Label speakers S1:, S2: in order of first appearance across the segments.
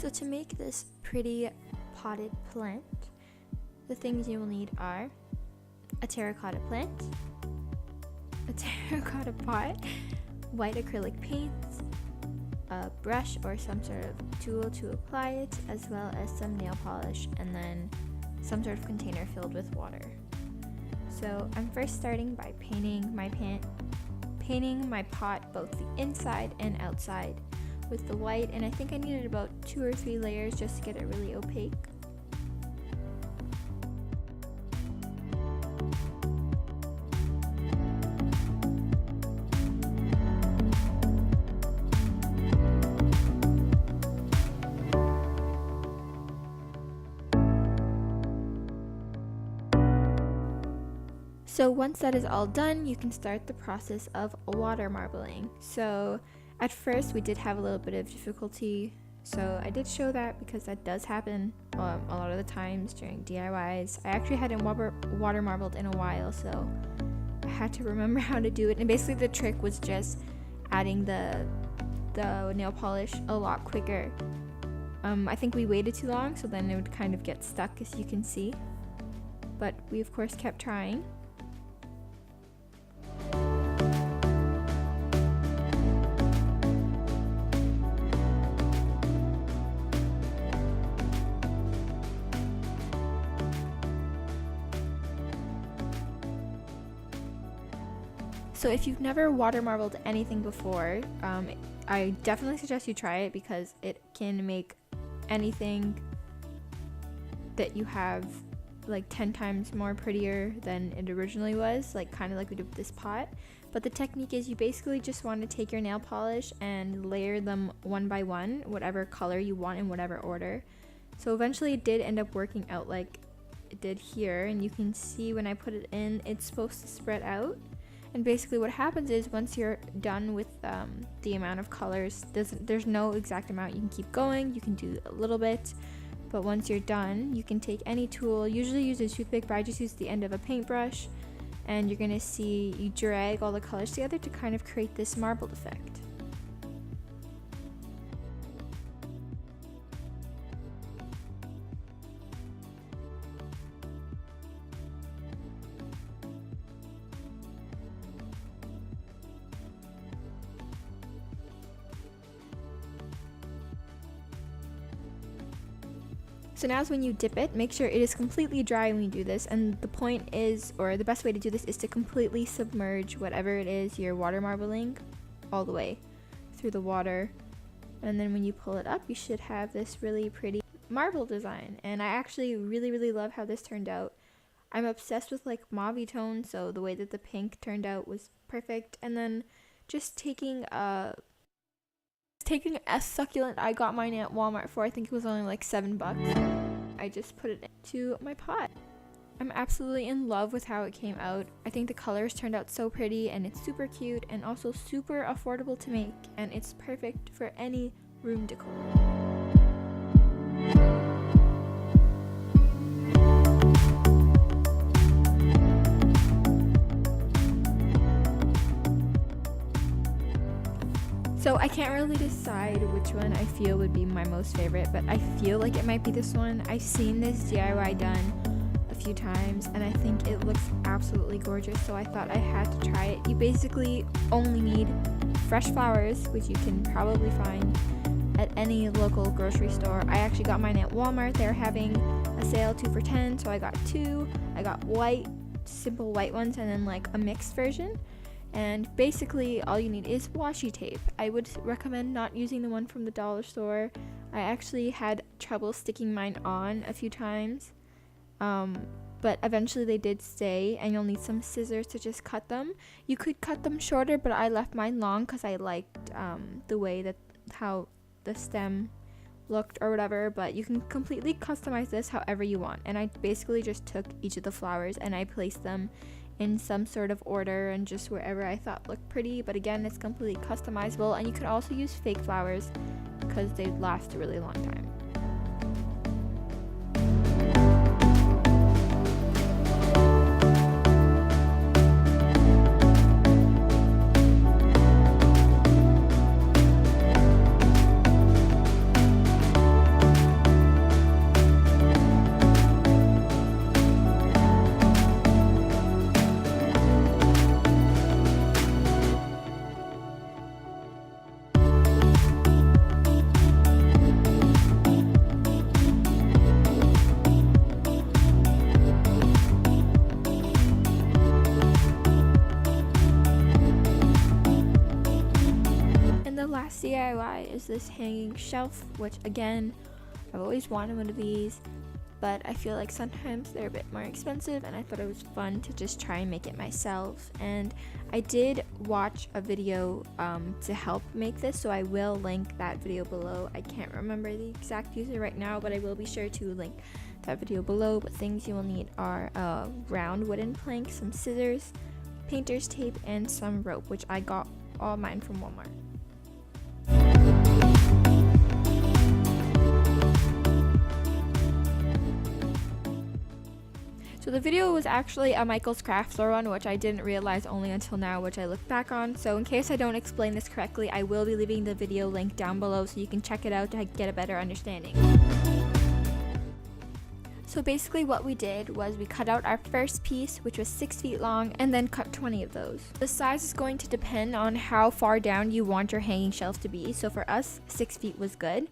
S1: So to make this pretty potted plant, the things you will need are a terracotta plant, a terracotta pot, white acrylic paint, a brush or some sort of tool to apply it, as well as some nail polish, and then some sort of container filled with water. So I'm first starting by painting my pot both the inside and outside with the white, and I think I needed about 2 or 3 layers just to get it really opaque. So once that is all done, you can start the process of water marbling. So at first we did have a little bit of difficulty, so I did show that because that does happen a lot of the times during DIYs. I actually hadn't water marbled in a while, so I had to remember how to do it. And basically the trick was just adding the nail polish a lot quicker. I think we waited too long, so then it would kind of get stuck, as you can see. But we of course kept trying. So if you've never water marbled anything before, I definitely suggest you try it because it can make anything that you have like 10 times more prettier than it originally was, like kind of like we did with this pot. But the technique is you basically just want to take your nail polish and layer them one by one, whatever color you want in whatever order. So eventually it did end up working out like it did here, and you can see when I put it in, it's supposed to spread out. And basically what happens is once you're done with the amount of colors, there's no exact amount. You can keep going, you can do a little bit, but once you're done, you can take any tool. Usually use a toothpick, but I just use the end of a paintbrush, and you're gonna see you drag all the colors together to kind of create this marbled effect. So now is when you dip it, make sure it is completely dry when you do this, and the point is, or the best way to do this is to completely submerge whatever it is you're water marbling all the way through the water, and then when you pull it up you should have this really pretty marble design. And I actually really love how this turned out. I'm obsessed with like mauve tones, so the way that the pink turned out was perfect. And then just taking a succulent I got mine at Walmart for, I think it was only like $7. I just put it into my pot. I'm absolutely in love with how it came out. I think the colors turned out so pretty, and it's super cute and also super affordable to make, and it's perfect for any room decor. So I can't really decide which one I feel would be my most favorite, but I feel like it might be this one. I've seen this DIY done a few times and I think it looks absolutely gorgeous, so I thought I had to try it. You basically only need fresh flowers, which you can probably find at any local grocery store. I actually got mine at Walmart. They're having a sale 2 for $10, so I got 2. I got white, simple white ones, and then like a mixed version. And basically all you need is washi tape. I would recommend not using the one from the dollar store. I actually had trouble sticking mine on a few times, but eventually they did stay, and you'll need some scissors to just cut them. You could cut them shorter, but I left mine long because I liked the way that how the stem looked or whatever, but you can completely customize this however you want. And I basically just took each of the flowers and I placed them in some sort of order and just wherever I thought looked pretty, but again, it's completely customizable, and you could also use fake flowers because they last a really long time. DIY is this hanging shelf, which again, I've always wanted one of these, but I feel like sometimes they're a bit more expensive, and I thought it was fun to just try and make it myself. And I did watch a video to help make this, so I will link that video below. I can't remember the exact user right now, but I will be sure to link that video below. But things you will need are a round wooden plank, some scissors, painter's tape, and some rope, which I got all mine from Walmart. So the video was actually a Michael's Craft Store one, which I didn't realize only until now, which I look back on. So in case I don't explain this correctly, I will be leaving the video link down below so you can check it out to get a better understanding. So basically what we did was we cut out our first piece, which was 6 feet long, and then cut 20 of those. The size is going to depend on how far down you want your hanging shelf to be. So for us, 6 feet was good.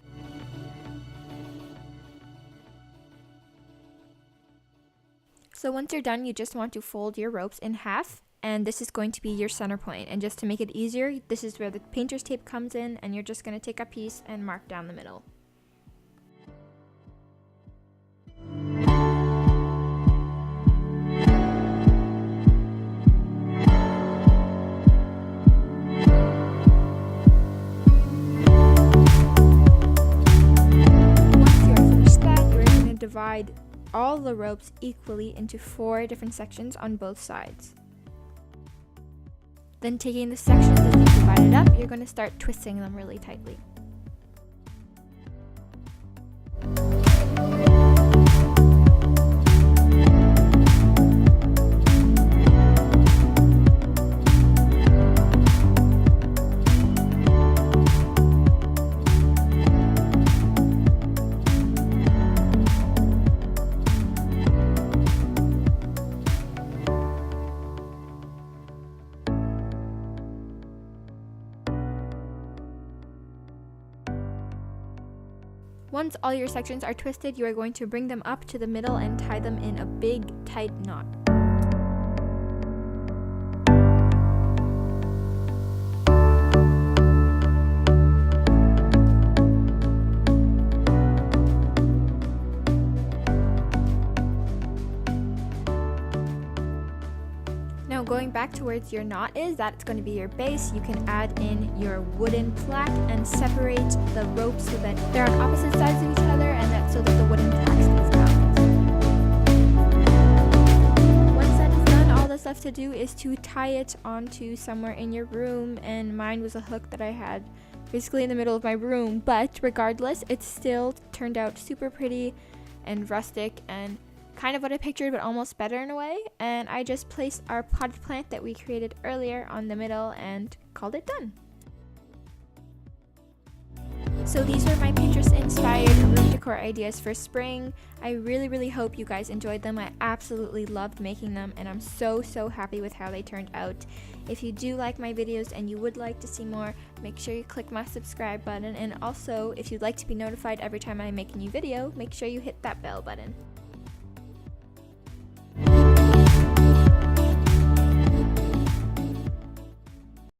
S1: So once you're done, you just want to fold your ropes in half, and this is going to be your center point. And just to make it easier, this is where the painter's tape comes in, and you're just going to take a piece and mark down the middle. Once you're finished that, you're going to divide all the ropes equally into 4 different sections on both sides. Then taking the sections that you divided up, you're going to start twisting them really tightly. Once all your sections are twisted, you are going to bring them up to the middle and tie them in a big, tight knot. Now going back towards your knot is, that's going to be your base. You can add in your wooden plaque and separate the ropes so that they're on opposite sides of each other, and that's so that the wooden plaque stays balanced. Once that is done, all that's left to do is to tie it onto somewhere in your room, and mine was a hook that I had basically in the middle of my room, but regardless, it still turned out super pretty and rustic and kind of what I pictured, but almost better in a way. And I just placed our potted plant that we created earlier on the middle and called it done. So these were my Pinterest inspired room decor ideas for spring. I really hope you guys enjoyed them. I absolutely loved making them, and I'm so happy with how they turned out. If you do like my videos and you would like to see more, make sure you click my subscribe button, and also if you'd like to be notified every time I make a new video, make sure you hit that bell button.